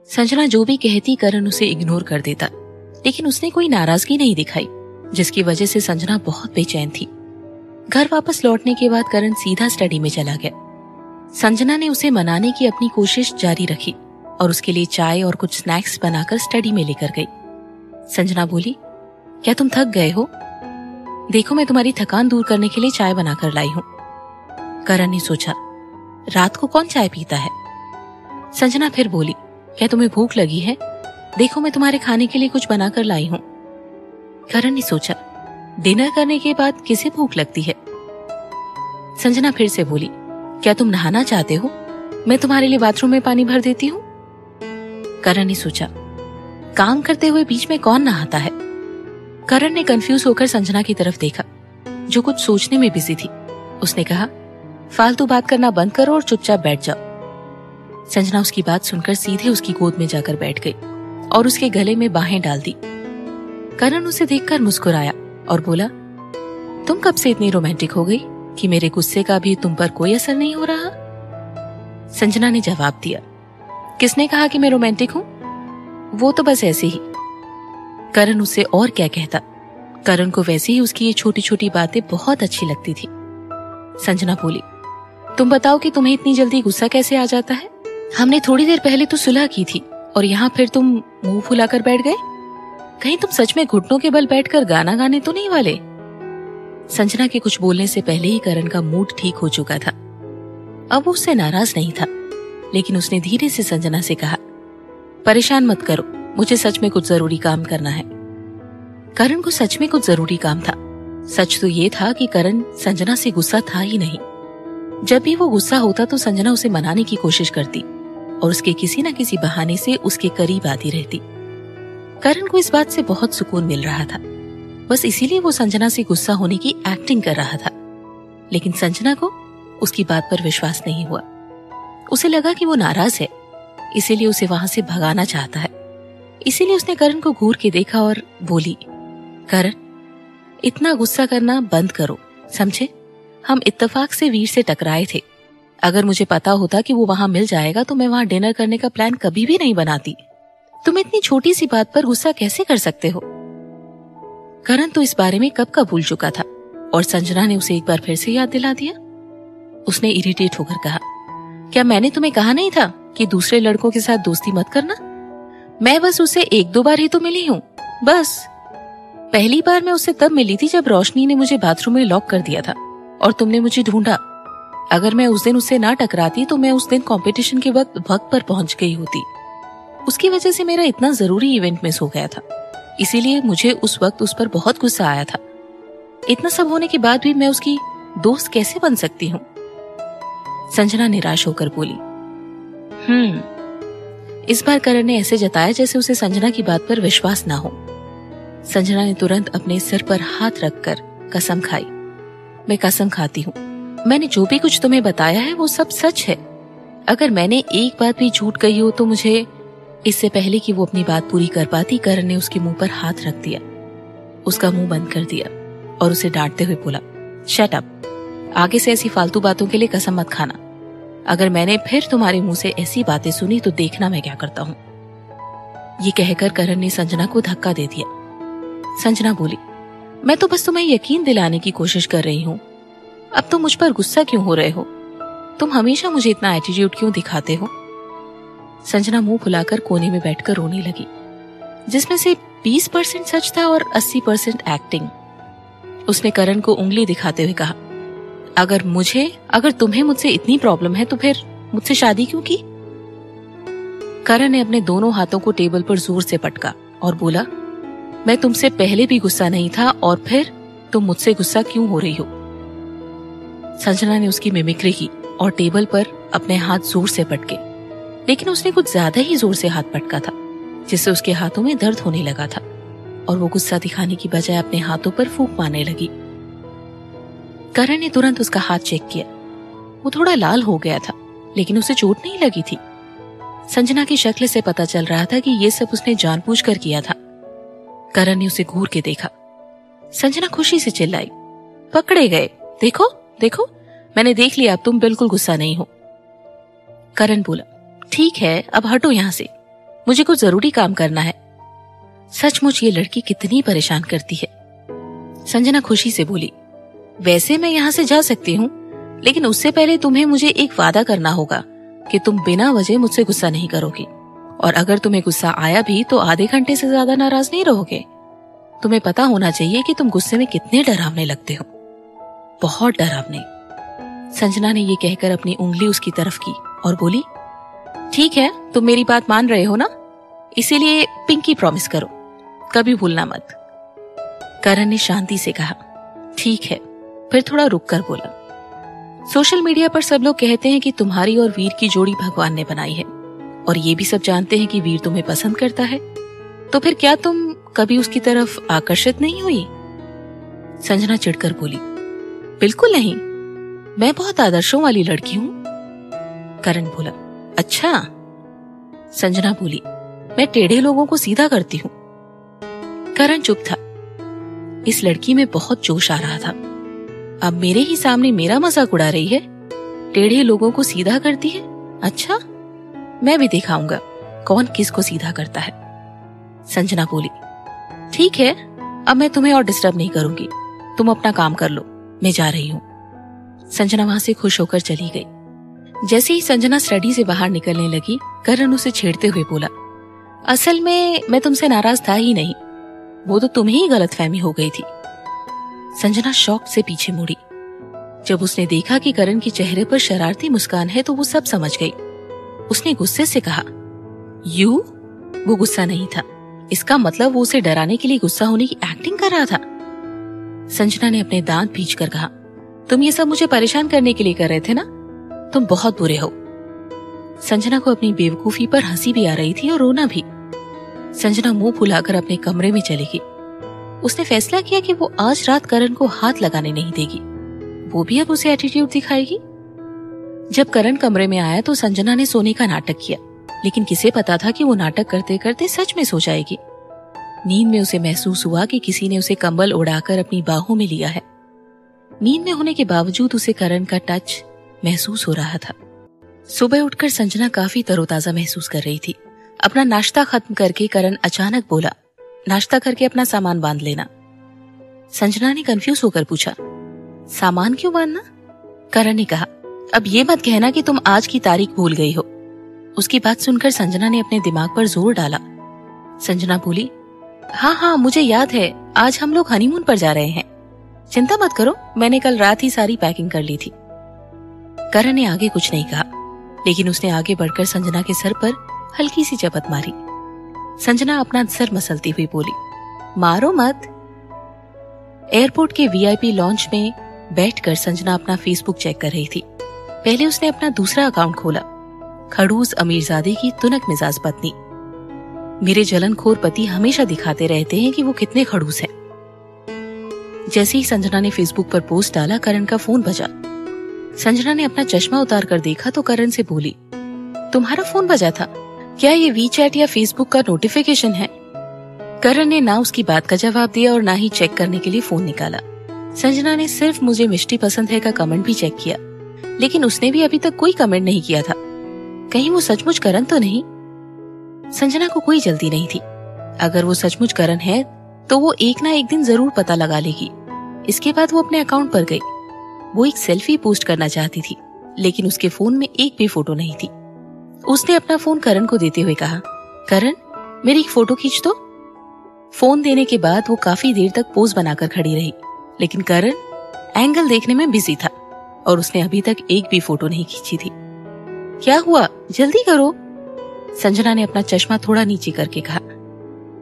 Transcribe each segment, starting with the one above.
संजना जो भी कहती करण उसे इग्नोर कर देता, लेकिन उसने कोई नाराजगी नहीं दिखाई, जिसकी वजह से संजना बहुत बेचैन थी। घर वापस लौटने के बाद करण सीधा स्टडी में चला गया। संजना ने उसे मनाने की अपनी कोशिश जारी रखी और उसके लिए चाय और कुछ स्नैक्स बनाकर स्टडी में लेकर गई। संजना बोली, क्या तुम थक गए हो? देखो, मैं तुम्हारी थकान दूर करने के लिए चाय बनाकर लाई हूं। करण ने सोचा, रात को कौन चाय पीता है? संजना फिर बोली, क्या तुम्हें भूख लगी है? देखो, मैं तुम्हारे खाने के लिए कुछ बनाकर लाई हूं। करण ने सोचा, डिनर करने के बाद किसे भूख लगती है? संजना फिर से बोली, क्या तुम नहाना चाहते हो? मैं तुम्हारे लिए बाथरूम में पानी भर देती हूँ। करण ने सोचा, काम करते हुए बीच में कौन नहाता है? करण ने कंफ्यूज होकर संजना की तरफ देखा, जो कुछ सोचने में बिजी थी। उसने कहा, फालतू बात करना बंद करो और चुपचाप बैठ जाओ। संजना उसकी बात सुनकर सीधे उसकी गोद में जाकर बैठ गई और उसके गले में बाहें डाल दी। करण उसे देखकर मुस्कुराया और बोला, तुम कब से इतनी रोमांटिक हो गई कि मेरे गुस्से का भी तुम पर कोई असर नहीं हो रहा? संजना ने जवाब दिया, किसने कहा कि मैं रोमांटिक हूं? वो तो बस ऐसे ही। करण उससे और क्या कहता, करण को वैसे ही उसकी ये छोटी छोटी बातें बहुत अच्छी लगती थी। संजना बोली, तुम बताओ कि तुम्हें इतनी जल्दी गुस्सा कैसे आ जाता है? हमने थोड़ी देर पहले तो सुलह की थी और यहाँ फिर तुम मुंह फुलाकर बैठ गए। कहीं तुम सच में घुटनों के बल बैठकर गाना गाने तो नहीं वाले? संजना के कुछ बोलने से पहले ही करण का मूड ठीक हो चुका था। अब वो उससे नाराज नहीं था, लेकिन उसने धीरे से संजना से कहा, परेशान मत करो, मुझे सच में कुछ जरूरी काम करना है। करण को सच में कुछ जरूरी काम था। सच तो ये था कि करण संजना से गुस्सा था ही नहीं। जब भी वो गुस्सा होता तो संजना उसे मनाने की कोशिश करती और उसके किसी न किसी बहाने से उसके करीब आती रहती। करण को इस बात से बहुत सुकून मिल रहा था, बस इसीलिए वो संजना से गुस्सा होने की एक्टिंग कर रहा था। लेकिन संजना को उसकी बात पर विश्वास नहीं हुआ। उसे लगा कि वो नाराज है, इसीलिए उसे वहां से भगाना चाहता है। इसीलिए उसने करण को घूर के देखा और बोली, करण, इतना गुस्सा करना बंद करो, समझे? हम इत्तेफाक से वीर से टकराए थे। अगर मुझे पता होता कि वो वहां मिल जाएगा तो मैं वहां डिनर करने का प्लान कभी भी नहीं बनाती। तुम इतनी छोटी सी बात पर गुस्सा कैसे कर सकते हो? करण तो इस बारे में कब का भूल चुका था और संजना ने उसे एक बार फिर से याद दिला दिया। उसने इरिटेट होकर कहा, क्या मैंने तुम्हें कहा नहीं था कि दूसरे लड़कों के साथ दोस्ती मत करना? मैं बस उससे एक दो बार ही तो मिली हूँ, बस। पहली बार मैं उससे तब मिली थी जब रोशनी ने मुझे बाथरूम में लॉक कर दिया था और तुमने मुझे ढूंढा। अगर मैं उस दिन उससे ना टकराती तो मैं उस दिन कंपटीशन के वक्त पर पहुंच गई होती। उसकी वजह से मेरा इतना जरूरी इवेंट मिस हो गया था, इसीलिए मुझे उस वक्त उस पर बहुत गुस्सा आया था। इतना सब होने के बाद भी मैं उसकी दोस्त कैसे बन सकती हूँ? संजना निराश होकर बोली। इस बार करण ने ऐसे जताया जैसे उसे संजना की बात पर विश्वास ना हो। संजना ने तुरंत अपने सिर पर हाथ रखकर कसम खाई, मैं कसम खाती हूँ, मैंने जो भी कुछ तुम्हें बताया है वो सब सच है। अगर मैंने एक बात भी झूठ कही हो तो मुझे। इससे पहले कि वो अपनी बात पूरी कर पाती, करण ने उसके मुंह पर हाथ रख दिया, उसका मुंह बंद कर दिया और उसे डांटते हुए बोला, शट अप, आगे से ऐसी फालतू बातों के लिए कसम मत खाना। अगर मैंने फिर तुम्हारे मुंह से ऐसी बातें सुनी तो देखना मैं क्या करता हूँ। ये कहकर करण ने संजना को धक्का दे दिया। संजना बोली, मैं तो बस तुम्हें यकीन दिलाने की कोशिश कर रही हूँ। अब तुम मुझ पर गुस्सा क्यों हो रहे हो? तुम हमेशा मुझे इतना एटीट्यूड क्यों दिखाते हो? संजना मुंह फुलाकर कोने में बैठकर रोने लगी, जिसमें से 20% सच था और 80% एक्टिंग। उसने करण को उंगली दिखाते हुए कहा, अगर तुम्हें मुझसे इतनी प्रॉब्लम है तो फिर मुझसे शादी क्यों की? करण ने अपने दोनों हाथों को टेबल पर जोर से पटका और बोला, मैं तुमसे पहले भी गुस्सा नहीं था और फिर तुम मुझसे गुस्सा क्यों हो रही हो? संजना ने उसकी मिमिक्री की और टेबल पर अपने हाथ जोर से पटके, लेकिन उसने कुछ ज्यादा ही जोर से हाथ पटका था, जिससे उसके हाथों में दर्द होने लगा था और वो गुस्सा दिखाने की बजाय अपने हाथों पर फूंक मारने लगी। करण ने तुरंत उसका हाथ चेक किया। वो थोड़ा लाल हो गया था, लेकिन उसे चोट नहीं लगी थी। संजना की शक्ल से पता चल रहा था कि ये सब उसने जानबूझकर किया था। करण ने उसे घूर के देखा। संजना खुशी से चिल्लाई, पकड़े गए, देखो देखो, मैंने देख लिया, अब तुम बिल्कुल गुस्सा नहीं हो। करण बोला, ठीक है, अब हटो यहाँ से। मुझे कुछ जरूरी काम करना है। सचमुच ये लड़की कितनी परेशान करती है। संजना खुशी से बोली, वैसे मैं यहाँ से जा सकती हूँ, लेकिन उससे पहले तुम्हें मुझे एक वादा करना होगा कि तुम बिना वजह मुझसे गुस्सा नहीं करोगी, और अगर तुम्हें गुस्सा आया भी तो आधे घंटे से ज्यादा नाराज नहीं रहोगे। तुम्हें पता होना चाहिए कि तुम गुस्से में कितने डरावने लगते हो, बहुत डरावने। संजना ने ये कहकर अपनी उंगली उसकी तरफ की और बोली, ठीक है, तुम मेरी बात मान रहे हो ना, इसीलिए पिंकी प्रॉमिस करो, कभी भूलना मत। करण ने शांति से कहा, ठीक है। फिर थोड़ा रुक कर बोला, सोशल मीडिया पर सब लोग कहते हैं कि तुम्हारी और वीर की जोड़ी भगवान ने बनाई है, और ये भी सब जानते हैं कि वीर तुम्हें पसंद करता है, तो फिर क्या तुम कभी उसकी तरफ आकर्षित नहीं हुई? संजना चिढ़कर बोली, बिल्कुल नहीं, मैं बहुत आदर्शों वाली लड़की हूं। करण बोला, अच्छा। संजना बोली, मैं टेढ़े लोगों को सीधा करती हूं। करण चुप था। इस लड़की में बहुत जोश आ रहा था। अब मेरे ही सामने मेरा मजाक उड़ा रही है, टेढ़े लोगों को सीधा करती है। अच्छा, मैं भी दिखाऊंगा कौन किसको सीधा करता है। संजना बोली, ठीक है, अब मैं तुम्हें और डिस्टर्ब नहीं करूंगी, तुम अपना काम कर लो, मैं जा रही हूं। संजना वहां से खुश होकर चली गई। जैसे ही संजना स्टडी से बाहर निकलने लगी, करण उसे छेड़ते हुए बोला, असल में मैं तुमसे नाराज था ही नहीं, वो तो तुम्हें ही गलतफहमी हो गई थी। संजना शॉक से पीछे मुड़ी। जब उसने देखा कि करण के चेहरे पर शरारती मुस्कान है तो वो सब समझ गई। उसने गुस्से से कहा, यू? वो गुस्सा नहीं था, इसका मतलब वो उसे डराने के लिए गुस्सा होने की एक्टिंग कर रहा था। संजना ने अपने दांत भींचकर कहा, तुम ये सब मुझे परेशान करने के लिए कर रहे थे ना, तुम बहुत बुरे हो। संजना को अपनी बेवकूफी पर हंसी भी आ रही थी और रोना भी। संजना मुंह फुलाकर अपने कमरे में चली गई। उसने फैसला किया कि वो आज रात करण को हाथ लगाने नहीं देगी, वो भी अब उसे एटीट्यूड दिखाएगी। जब करण कमरे में आया तो संजना ने सोने का नाटक किया, लेकिन किसे पता था कि वो नाटक करते करते सच में सो जाएगी। नींद में उसे महसूस हुआ कि किसी ने उसे कंबल उड़ाकर अपनी बाहों में लिया है। नींद में होने के बावजूद उसे करण का टच महसूस हो रहा था। सुबह उठकर संजना काफी तरोताजा महसूस कर रही थी। अपना नाश्ता खत्म करके करण अचानक बोला, नाश्ता करके अपना सामान बांध लेना। संजना ने कंफ्यूज होकर पूछा, सामान क्यों बांधना? करण ने कहा, अब ये मत कहना कि तुम आज की तारीख भूल गई हो। उसकी बात सुनकर संजना ने अपने दिमाग पर जोर डाला। संजना बोली, हाँ, मुझे याद है, आज हम लोग हनीमून पर जा रहे हैं। चिंता मत करो, मैंने कल रात ही सारी पैकिंग कर ली थी। करण ने आगे कुछ नहीं कहा, लेकिन उसने आगे बढ़कर संजना के सर पर हल्की सी चपत मारी। संजना अपना सर मसलती हुई बोली, मारो मत। एयरपोर्ट के वीआईपी लॉन्च में बैठकर संजना अपना फेसबुक चेक कर रही थी। पहले उसने अपना दूसरा अकाउंट खोला, खड़ूस अमीरजादे की तुनक मिजाज पत्नी। मेरे जलनखोर पति हमेशा दिखाते रहते हैं कि वो कितने खड़ूस हैं। जैसे ही संजना ने फेसबुक पर पोस्ट डाला, करण का फोन बजा। संजना ने अपना चश्मा उतार कर देखा तो करण से बोली, तुम्हारा फोन बजा था? क्या ये वीचैट या फेसबुक का नोटिफिकेशन है? करण ने ना उसकी बात का जवाब दिया और ना ही चेक करने के लिए फोन निकाला। संजना ने सिर्फ मुझे मिष्टी पसंद है का कमेंट भी चेक किया, लेकिन उसने भी अभी तक कोई कमेंट नहीं किया था। कहीं वो सचमुच करण तो नहीं? संजना को कोई जल्दी नहीं थी। अगर वो सचमुच करण है तो वो एक ना एक दिन जरूर पता लगा लेगी। इसके बाद वो अपने अकाउंट पर गई। वो एक सेल्फी पोस्ट करना चाहती थी, लेकिन उसके फोन में एक भी फोटो नहीं थी। उसने अपना फोन करण को देते हुए कहा, करण, मेरी एक फोटो खींच दो। फोन देने के बाद वो काफी देर तक पोज बनाकर खड़ी रही, लेकिन करण एंगल देखने में बिजी था और उसने अभी तक एक भी फोटो नहीं खींची थी। क्या हुआ, जल्दी करो। संजना ने अपना चश्मा थोड़ा नीचे करके कहा।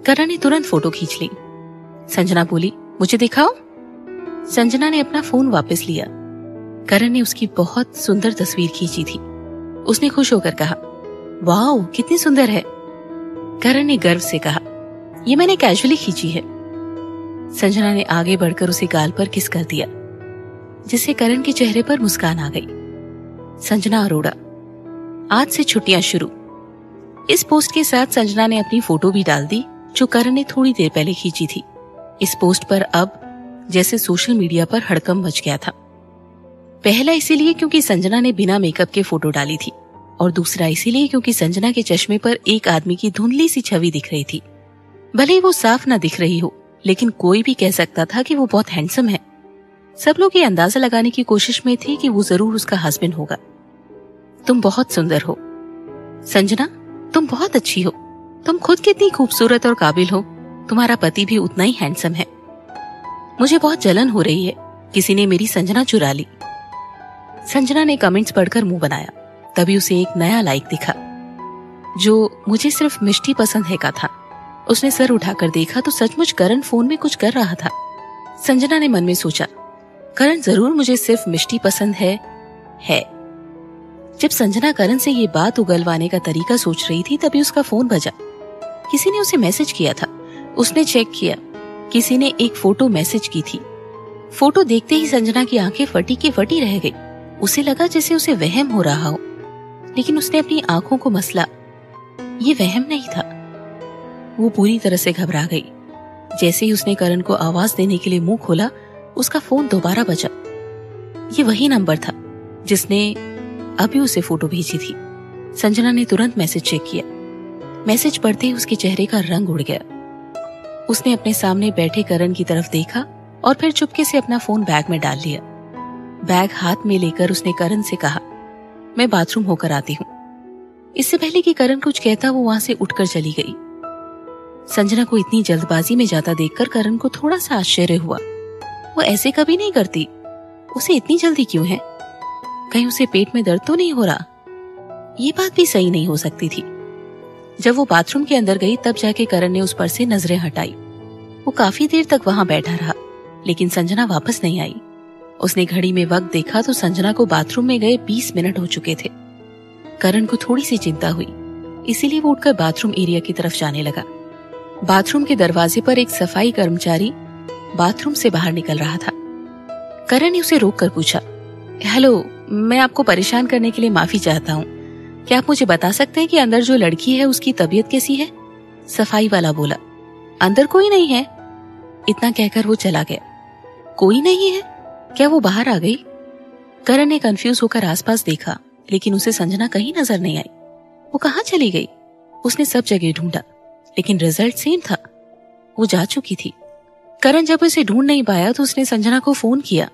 करण ने तुरंत फोटो खींच ली। संजना बोली, मुझे दिखाओ। संजना ने अपना फोन वापस लिया। करण ने उसकी बहुत सुंदर तस्वीर खींची थी। उसने खुश होकर कहा, वाओ, कितनी सुंदर है। करण ने गर्व से कहा, ये मैंने कैजुअली खींची है। संजना ने आगे बढ़कर उसे गाल पर किस कर दिया, जिससे करण के चेहरे पर मुस्कान आ गई। संजना अरोड़ा, आज से छुट्टियां शुरू। इस पोस्ट के साथ संजना ने अपनी फोटो भी डाल दी, जो करण ने थोड़ी देर पहले खींची थी। इस पोस्ट पर अब जैसे सोशल मीडिया पर हड़कंप मच गया था। पहला इसीलिए क्योंकि संजना ने बिना मेकअप के फोटो डाली थी, और दूसरा इसीलिए क्योंकि संजना के चश्मे पर एक आदमी की धुंधली सी छवि दिख रही थी। भले ही वो साफ ना दिख रही हो, लेकिन कोई भी कह सकता था कि वो बहुत हैंडसम है। सब लोग ये अंदाजा लगाने की कोशिश में थे कि वो जरूर उसका हस्बैंड होगा। तुम बहुत सुंदर हो संजना, तुम बहुत अच्छी हो, तुम खुद कितनी खूबसूरत और काबिल हो, तुम्हारा पति भी उतना ही हैंडसम है। मुझे बहुत जलन हो रही है, किसी ने मेरी संजना चुरा ली। संजना ने कमेंट्स पढ़कर मुंह बनाया। तभी उसे एक नया लाइक दिखा जो मुझे सिर्फ मिष्टी पसंद है का था। उसने सर उठाकर देखा तो सचमुच करण फोन में कुछ कर रहा था। संजना ने मन में सोचा, करण जरूर मुझे सिर्फ मिष्टी पसंद है। जब संजना करण से ये बात उगलवाने का तरीका सोच रही थी तभी उसका फोन बजा। किसी ने उसे मैसेज किया था। उसने चेक किया, किसी ने एक फोटो मैसेज की थी। फोटो देखते ही संजना की आंखें फटी की फटी रह गई। उसे लगा जैसे उसे वहम हो रहा हो, लेकिन उसने अपनी आंखों को मसला, ये वहम नहीं था। वो पूरी तरह से घबरा गई। जैसे ही उसने करण को आवाज देने के लिए मुंह खोला, उसका फोन दोबारा बजा। ये वही नंबर था जिसने अभी उसे फोटो भेजी थी। संजना ने तुरंत मैसेज चेक किया। मैसेज पढ़ते ही उसके चेहरे का रंग उड़ गया। उसने अपने सामने बैठे करण की तरफ देखा और फिर चुपके से अपना फोन बैग में डाल लिया। बैग हाथ में लेकर उसने करण से कहा, मैं बाथरूम होकर आती हूँ। इससे पहले कि करण कुछ कहता वो वहां से उठकर चली गई। संजना को इतनी जल्दबाजी में जाता देखकर करण को थोड़ा सा आश्चर्य हुआ। वो ऐसे कभी नहीं करती, उसे इतनी जल्दी क्यों है? कहीं उसे पेट में दर्द तो नहीं हो रहा? ये बात भी सही नहीं हो सकती थी। जब वो बाथरूम के अंदर गई तब जाके करण ने उस पर से नजरें हटाई। वो काफी देर तक वहां बैठा रहा, लेकिन संजना वापस नहीं आई। उसने घड़ी में वक्त देखा तो संजना को बाथरूम में गए 20 मिनट हो चुके थे। करण को थोड़ी सी चिंता हुई, इसीलिए वो उठकर बाथरूम एरिया की तरफ जाने लगा। बाथरूम के दरवाजे पर एक सफाई कर्मचारी बाथरूम से बाहर निकल रहा था। करण ने उसे रोककर पूछा, हेलो, मैं आपको परेशान करने के लिए माफी चाहता हूँ। क्या आप मुझे बता सकते हैं कि अंदर जो लड़की है उसकी तबीयत कैसी है? सफाई वाला बोला, अंदर कोई नहीं है। इतना कहकर वो चला गया। कोई नहीं है? क्या वो बाहर आ गई? करण ने कंफ्यूज होकर आसपास देखा, लेकिन उसे संजना कहीं नजर नहीं आई। वो कहाँ चली गई? उसने सब जगह ढूंढा, लेकिन रिजल्ट सेम था, वो जा चुकी थी। करण जब उसे ढूंढ नहीं पाया तो उसने संजना को फोन किया।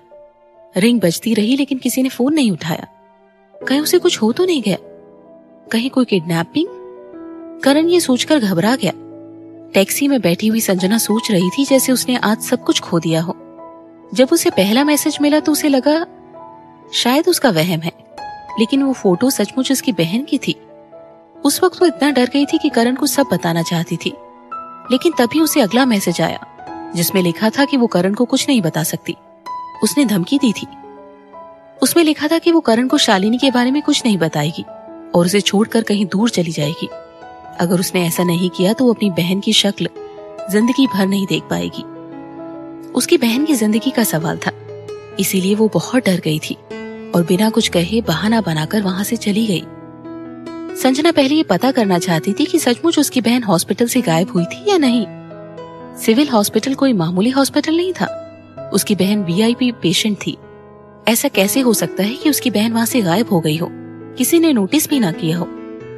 रिंग बजती रही लेकिन किसी ने फोन नहीं उठाया। कहीं उसे कुछ हो तो नहीं गया? कहीं कोई किडनैपिंग? करण ये सोचकर घबरा गया। टैक्सी में बैठी हुई संजना सोच रही थी जैसे उसने आज सब कुछ खो दिया हो। जब उसे पहला मैसेज मिला तो उसे लगा शायद उसका वहम है, लेकिन वो फोटो सचमुच उसकी बहन की थी। उस वक्त वो इतना डर गई थी कि करण को सब बताना चाहती थी, लेकिन तभी उसे अगला मैसेज आया जिसमें लिखा था कि वो करण को कुछ नहीं बता सकती। उसने धमकी दी थी। उसमें लिखा था कि वो करण को शालिनी के बारे में कुछ नहीं बताएगी और उसे छोड़कर कहीं दूर चली जाएगी। अगर उसने ऐसा नहीं किया तो वो अपनी बहन की शक्ल जिंदगी भर नहीं देख पाएगी। उसकी बहन की जिंदगी का सवाल था, इसीलिए वो बहुत डर गई थी और बिना कुछ कहे बहाना बनाकर वहां से चली गई। संजना पहले ये पता करना चाहती थी कि सचमुच उसकी बहन हॉस्पिटल से गायब हुई थी या नहीं। सिविल हॉस्पिटल कोई मामूली हॉस्पिटल नहीं था। उसकी बहन वीआईपी पेशेंट थी। ऐसा कैसे हो सकता है कि उसकी बहन वहां से गायब हो गई हो, किसी ने नोटिस भी ना किया हो?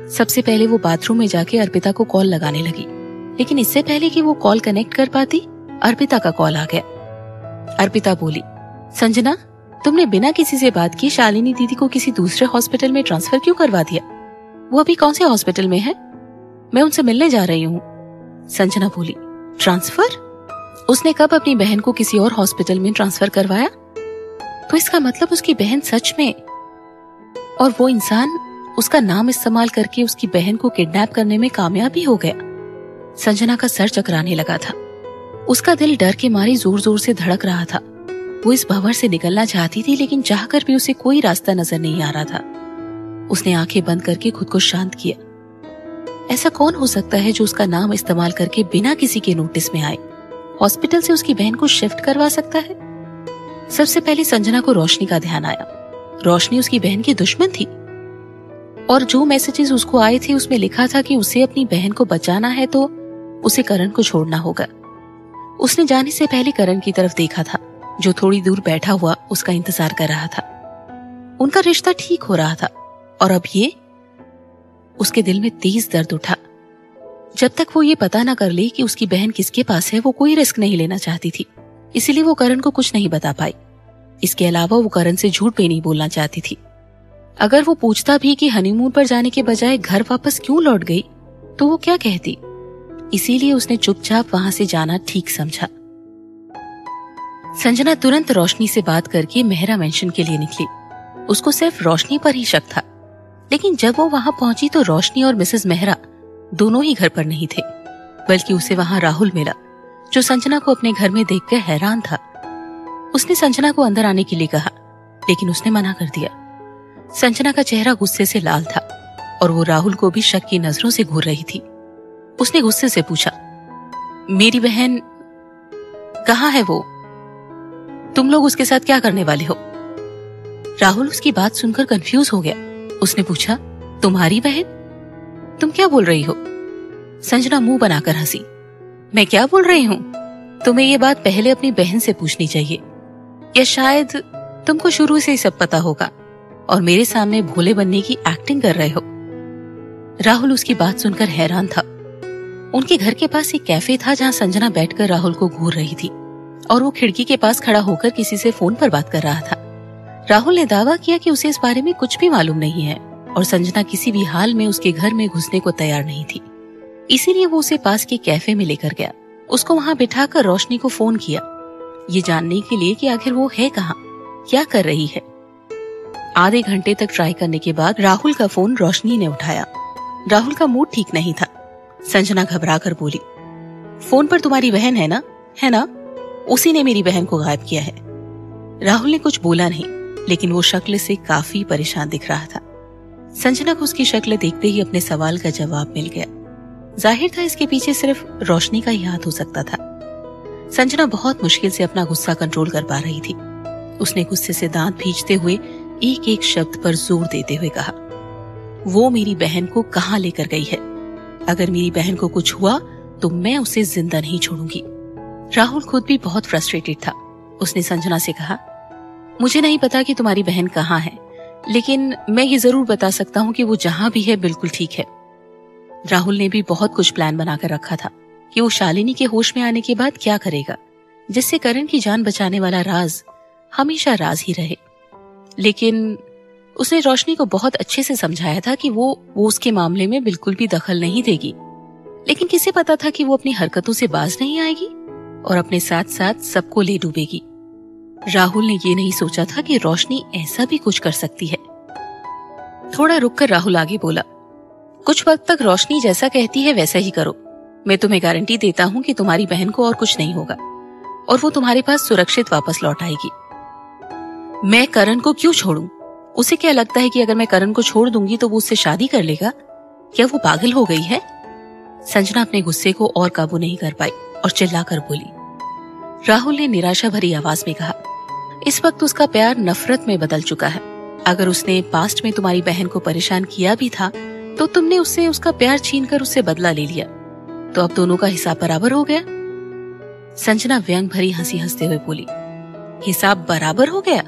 सबसे पहले वो बाथरूम में जाके अर्पिता को कॉल लगाने लगी, लेकिन इससे पहले कि वो कॉल कनेक्ट कर पाती, अर्पिता का कॉल आ गया। अर्पिता बोली, संजना, तुमने बिना किसी से बात किए शालिनी दीदी को किसी दूसरे हॉस्पिटल में ट्रांसफर क्यों करवा दिया? वो अभी कौन से हॉस्पिटल में है? मैं उनसे मिलने जा रही हूँ। संजना बोली, ट्रांसफर? उसने कब अपनी बहन को किसी और हॉस्पिटल में ट्रांसफर करवाया? तो इसका मतलब उसकी बहन सच में, और वो इंसान उसका नाम इस्तेमाल करके उसकी बहन को किडनैप करने में कामयाब भी हो गया। संजना का सर चकराने लगा था। उसका दिल डर के मारे जोर जोर से धड़क रहा था। वो इस भंवर से निकलना चाहती थी, लेकिन चाहकर भी उसे कोई रास्ता नजर नहीं आ रहा था। उसने आंखें बंद करके खुद को शांत किया। ऐसा कौन हो सकता है जो उसका नाम इस्तेमाल करके बिना किसी के नोटिस में आए हॉस्पिटल से उसकी बहन को शिफ्ट करवा सकता है? सबसे पहले संजना को रोशनी का ध्यान आया। रोशनी उसकी बहन की दुश्मन थी और जो मैसेजेस उसको आए थे उसमें लिखा था कि उसे अपनी बहन को बचाना है तो उसे करण को छोड़ना होगा। उसने जाने से पहले करण की तरफ देखा था, जो थोड़ी दूर बैठा हुआ उसका इंतजार कर रहा था। उनका रिश्ता ठीक हो रहा था और अब ये उसके दिल में तेज दर्द उठा। जब तक वो ये पता ना कर ले कि उसकी बहन किसके पास है, वो कोई रिस्क नहीं लेना चाहती थी। इसीलिए वो करण को कुछ नहीं बता पाई। इसके अलावा वो करण से झूठ भी नहीं बोलना चाहती थी। अगर वो पूछता भी कि हनीमून पर जाने के बजाय घर वापस क्यों लौट गई, तो वो क्या कहती। इसीलिए उसने चुपचाप वहां से जाना ठीक समझा। संजना तुरंत रोशनी से बात करके मेहरा मेंशन के लिए निकली। उसको सिर्फ रोशनी पर ही शक था, लेकिन जब वो वहां पहुंची तो रोशनी और मिसेस मेहरा दोनों ही घर पर नहीं थे, बल्कि उसे वहां राहुल मिला, जो संजना को अपने घर में देखकर हैरान था। उसने संजना को अंदर आने के लिए कहा, लेकिन उसने मना कर दिया। संजना का चेहरा गुस्से से लाल था और वो राहुल को भी शक की नजरों से घूर रही थी। उसने गुस्से से पूछा, मेरी बहन कहाँ है? वो तुम लोग उसके साथ क्या करने वाले हो? राहुल उसकी बात सुनकर कंफ्यूज हो गया। उसने पूछा, तुम्हारी बहन? तुम क्या बोल रही हो? संजना मुंह बनाकर हंसी। मैं क्या बोल रही हूँ? तुम्हें ये बात पहले अपनी बहन से पूछनी चाहिए, या शायद तुमको शुरू से ही सब पता होगा और मेरे सामने भोले बनने की एक्टिंग कर रहे हो। राहुल उसकी बात सुनकर हैरान था। उनके घर के पास एक कैफे था जहाँ संजना बैठकर राहुल को घूर रही थी और वो खिड़की के पास खड़ा होकर किसी से फोन पर बात कर रहा था। राहुल ने दावा किया कि उसे इस बारे में कुछ भी मालूम नहीं है और संजना किसी भी हाल में उसके घर में घुसने को तैयार नहीं थी। इसीलिए वो उसे पास के कैफे में लेकर गया। उसको वहां बिठाकर रोशनी को फोन किया, ये जानने के लिए कि आखिर वो है कहाँ, क्या कर रही है। आधे घंटे तक ट्राई करने के बाद राहुल का फोन रोशनी ने उठाया। राहुल का मूड ठीक नहीं था। संजना घबरा कर बोली, फोन पर तुम्हारी बहन है ना? है ना? उसी ने मेरी बहन को गायब किया है। राहुल ने कुछ बोला नहीं, लेकिन वो शक्ल से काफी परेशान दिख रहा था। संजना को उसकी शक्ल देखते ही अपने सवाल का जवाब मिल गया। जाहिर था इसके पीछे सिर्फ रोशनी का ही हाथ हो सकता था। संजना बहुत मुश्किल से अपना गुस्सा कंट्रोल कर पा रही थी। उसने गुस्से से दांत भींचते हुए एक एक शब्द पर जोर देते हुए कहा, वो मेरी बहन को कहाँ लेकर गई है? अगर मेरी बहन को कुछ हुआ तो मैं उसे जिंदा नहीं छोड़ूंगी। राहुल खुद भी बहुत फ्रस्ट्रेटेड था। उसने संजना से कहा, मुझे नहीं पता कि तुम्हारी बहन कहाँ है, लेकिन मैं ये जरूर बता सकता हूँ कि वो जहां भी है बिल्कुल ठीक है। राहुल ने भी बहुत कुछ प्लान बनाकर रखा था कि वो शालिनी के होश में आने के बाद क्या करेगा, जिससे करण की जान बचाने वाला राज हमेशा राज ही रहे। लेकिन उसने रोशनी को बहुत अच्छे से समझाया था कि वो उसके मामले में बिल्कुल भी दखल नहीं देगी। लेकिन किसे पता था कि वो अपनी हरकतों से बाज नहीं आएगी और अपने साथ साथ सबको ले डूबेगी। राहुल ने ये नहीं सोचा था कि रोशनी ऐसा भी कुछ कर सकती है। थोड़ा रुककर राहुल आगे बोला, कुछ वक्त तक रोशनी जैसा कहती है वैसा ही करो। मैं तुम्हें गारंटी देता हूँ कि तुम्हारी बहन को और कुछ नहीं होगा और वो तुम्हारे पास सुरक्षित वापस लौट आएगी। मैं करण को क्यों छोड़ूं? उसे क्या लगता है कि अगर मैं करण को छोड़ दूंगी तो वो उससे शादी कर लेगा? क्या वो पागल हो गई है? संजना अपने गुस्से को और काबू नहीं कर पाई और चिल्लाकर बोली। राहुल ने निराशा भरी आवाज में कहा, इस वक्त उसका प्यार नफरत में बदल चुका है। अगर उसने पास्ट में तुम्हारी बहन को परेशान किया भी था तो तुमने उससे उसका प्यार छीनकर उससे बदला ले लिया, तो अब दोनों का हिसाब बराबर हो गया। संजना व्यंग भरी हंसी हंसते हुए बोली, हिसाब बराबर हो गया?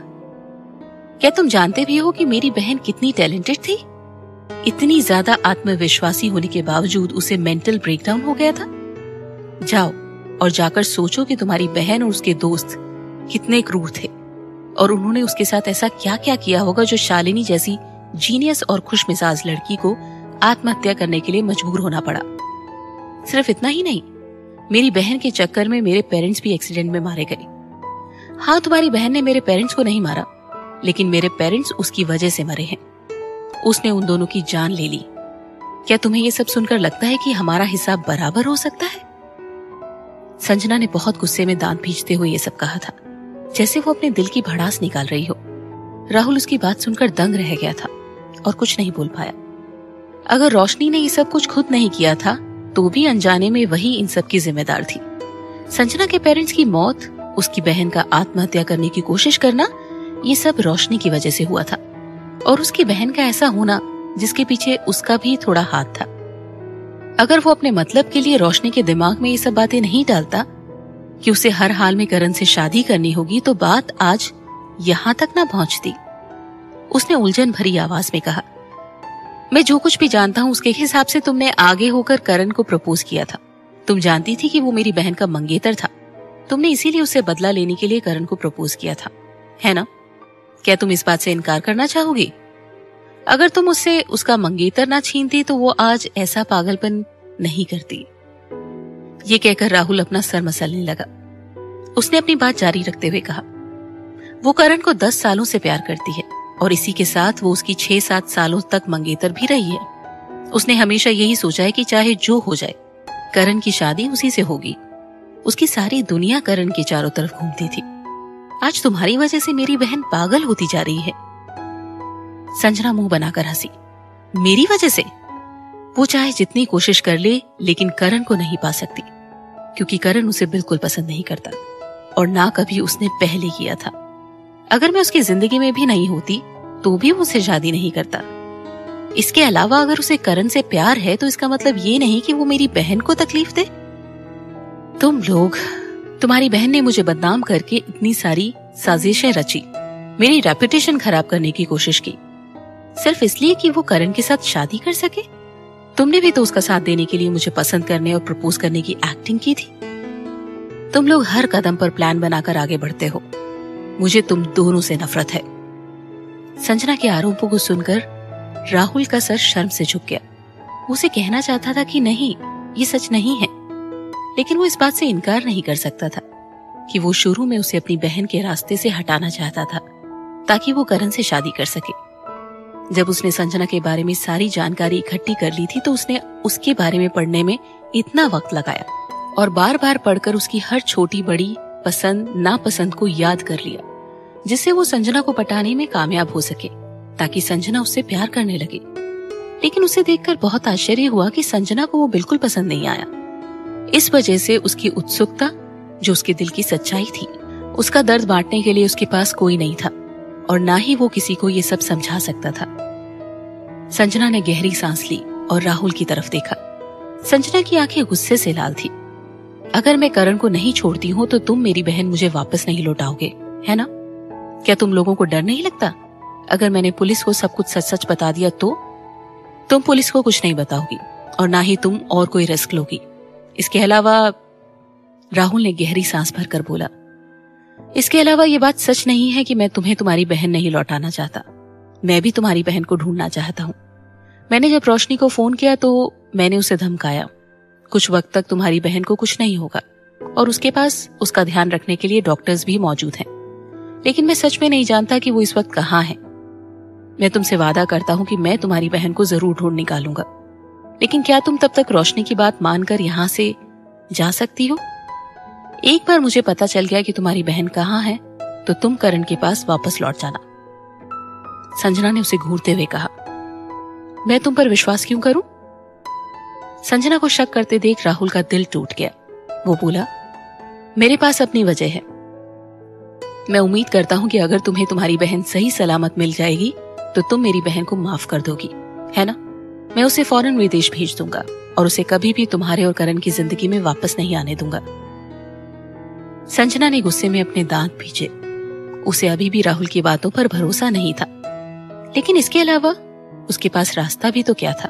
क्या तुम जानते भी हो कि मेरी बहन कितनी टैलेंटेड थी? इतनी ज्यादा आत्मविश्वासी होने के बावजूद उसे मेंटल ब्रेकडाउन हो गया था। जाओ और जाकर सोचो कि तुम्हारी बहन और उसके दोस्त कितने क्रूर थे और उन्होंने उसके साथ ऐसा क्या क्या किया होगा जो शालिनी जैसी जीनियस और खुशमिजाज लड़की को आत्महत्या करने के लिए मजबूर होना पड़ा। सिर्फ इतना ही नहीं, मेरी बहन के चक्कर में मेरे पेरेंट्स भी एक्सीडेंट में मारे गए। हाँ, तुम्हारी बहन ने मेरे पेरेंट्स को नहीं मारा, लेकिन मेरे पेरेंट्स उसकी वजह से मरे हैं। उसने उन दोनों की जान ले ली। क्या तुम्हें ये सब सुनकर लगता है कि हमारा हिसाब बराबर हो सकता है? संजना ने बहुत गुस्से में दांत भींचते हुए ये सब कहा था, जैसे वो अपने दिल की भड़ास निकाल रही हो। राहुल उसकी बात सुनकर दंग रह गया था और कुछ नहीं बोल पाया। अगर रोशनी ने ये सब कुछ खुद नहीं किया था तो भी अनजाने में वही इन सब की जिम्मेदार थी। संजना के पेरेंट्स की मौत, उसकी बहन का आत्महत्या करने की कोशिश करना, ये सब रोशनी की वजह से हुआ था और उसकी बहन का ऐसा होना जिसके पीछे उसका भी थोड़ा हाथ था। अगर वो अपने मतलब के लिए रोशनी के दिमाग में ये सब बातें नहीं डालता कि उसे हर हाल में करण से शादी करनी होगी, तो बात आज यहाँ तक ना पहुंचती। उसने उलझन भरी आवाज में कहा, मैं जो कुछ भी जानता हूँ उसके हिसाब से तुमने आगे होकर करण को प्रपोज किया था। तुम जानती थी कि वो मेरी बहन का मंगेतर था। तुमने इसीलिए उससे बदला लेने के लिए करण को प्रपोज किया था, है ना? क्या तुम इस बात से इनकार करना चाहोगी? अगर तुम उससे उसका मंगेतर ना छीनती तो वो आज ऐसा पागलपन नहीं करती। ये कहकर राहुल अपना सर मसलने लगा। उसने अपनी बात जारी रखते हुए कहा, वो करण को 10 सालों से प्यार करती है और इसी के साथ वो उसकी 6-7 सालों तक मंगेतर भी रही है। उसने हमेशा यही सोचा है कि चाहे जो हो जाए करण की शादी उसी से होगी। उसकी सारी दुनिया करण के चारों तरफ घूमती थी। आज तुम्हारी वजह से मेरी बहन पागल होती जा रही है। संजना मुंह बनाकर हंसी। मेरी वजह से? वो चाहे जितनी कोशिश कर ले लेकिन करण को नहीं पा सकती, क्योंकि करण उसे बिल्कुल पसंद नहीं करता और ना कभी उसने पहले किया था। अगर मैं उसकी जिंदगी में भी नहीं होती तो भी वो उससे शादी नहीं करता। इसके अलावा अगर उसे करण से प्यार है तो इसका मतलब ये नहीं कि वो मेरी बहन को तकलीफ दे। तुम लोग, तुम्हारी बहन ने मुझे बदनाम करके इतनी सारी साजिशें रची, मेरी रेपुटेशन खराब करने की कोशिश की, सिर्फ इसलिए कि वो करण के साथ शादी कर सके। तुमने भी तो उसका साथ देने के लिए मुझे पसंद करने और प्रपोज करने की एक्टिंग की थी। तुम लोग हर कदम पर प्लान बनाकर आगे बढ़ते हो। मुझे तुम दोनों से नफरत है। संजना के आरोपों को सुनकर राहुल का सर शर्म से झुक गया। उसे कहना चाहता था कि नहीं, ये सच नहीं है, लेकिन वो इस बात से इनकार नहीं कर सकता था कि वो शुरू में उसे अपनी बहन के रास्ते से हटाना चाहता था ताकि वो करण से शादी कर सके। जब उसने संजना के बारे में सारी जानकारी इकट्ठी कर ली थी तो उसने उसके बारे में पढ़ने में इतना वक्त लगाया और बार बार पढ़कर उसकी हर छोटी बड़ी पसंद नापसंद को याद कर लिया, जिससे वो संजना को पटाने में कामयाब हो सके ताकि संजना उससे प्यार करने लगे। लेकिन उसे देखकर बहुत आश्चर्य हुआ कि संजना को वो बिल्कुल पसंद नहीं आया। इस वजह से उसकी उत्सुकता, जो उसके दिल की सच्चाई थी, उसका दर्द बांटने के लिए उसके पास कोई नहीं था और ना ही वो किसी को ये सब समझा सकता था। संजना ने गहरी सांस ली और राहुल की तरफ देखा। संजना की आंखें गुस्से से लाल थी। अगर मैं करण को नहीं छोड़ती हूँ तो तुम मेरी बहन मुझे वापस नहीं लौटाओगे, है ना? क्या तुम लोगों को डर नहीं लगता? अगर मैंने पुलिस को सब कुछ सच सच बता दिया तो? तुम पुलिस को कुछ नहीं बताओगी और ना ही तुम और कोई रिस्क लोगी। इसके अलावा, राहुल ने गहरी सांस भरकर बोला, इसके अलावा ये बात सच नहीं है कि मैं तुम्हें तुम्हारी बहन नहीं लौटाना चाहता। मैं भी तुम्हारी बहन को ढूंढना चाहता हूँ। मैंने जब रोशनी को फोन किया तो मैंने उसे धमकाया, कुछ वक्त तक तुम्हारी बहन को कुछ नहीं होगा और उसके पास उसका ध्यान रखने के लिए डॉक्टर्स भी मौजूद हैं। लेकिन मैं सच में नहीं जानता कि वो इस वक्त कहाँ है। मैं तुमसे वादा करता हूँ कि मैं तुम्हारी बहन को जरूर ढूंढ निकालूंगा। लेकिन क्या तुम तब तक रोशनी की बात मानकर यहाँ से जा सकती हो? एक बार मुझे पता चल गया कि तुम्हारी बहन कहाँ है तो तुम करण के पास वापस लौट जाना। संजना ने उसे घूरते हुए कहा, मैं तुम पर विश्वास क्यों करूं? संजना को शक करते देख राहुल का दिल टूट गया। वो बोला, मेरे पास अपनी वजह है। मैं उम्मीद करता हूं कि अगर तुम्हें तुम्हारी बहन सही सलामत मिल जाएगी तो तुम मेरी बहन को माफ कर दोगी, है ना? मैं उसे फौरन विदेश भेज दूंगा और उसे कभी भी तुम्हारे और करण की जिंदगी में वापस नहीं आने दूंगा। संजना ने गुस्से में अपने दांत पीछे। उसे अभी भी राहुल की बातों पर भरोसा नहीं था, लेकिन इसके अलावा उसके पास रास्ता भी तो क्या था?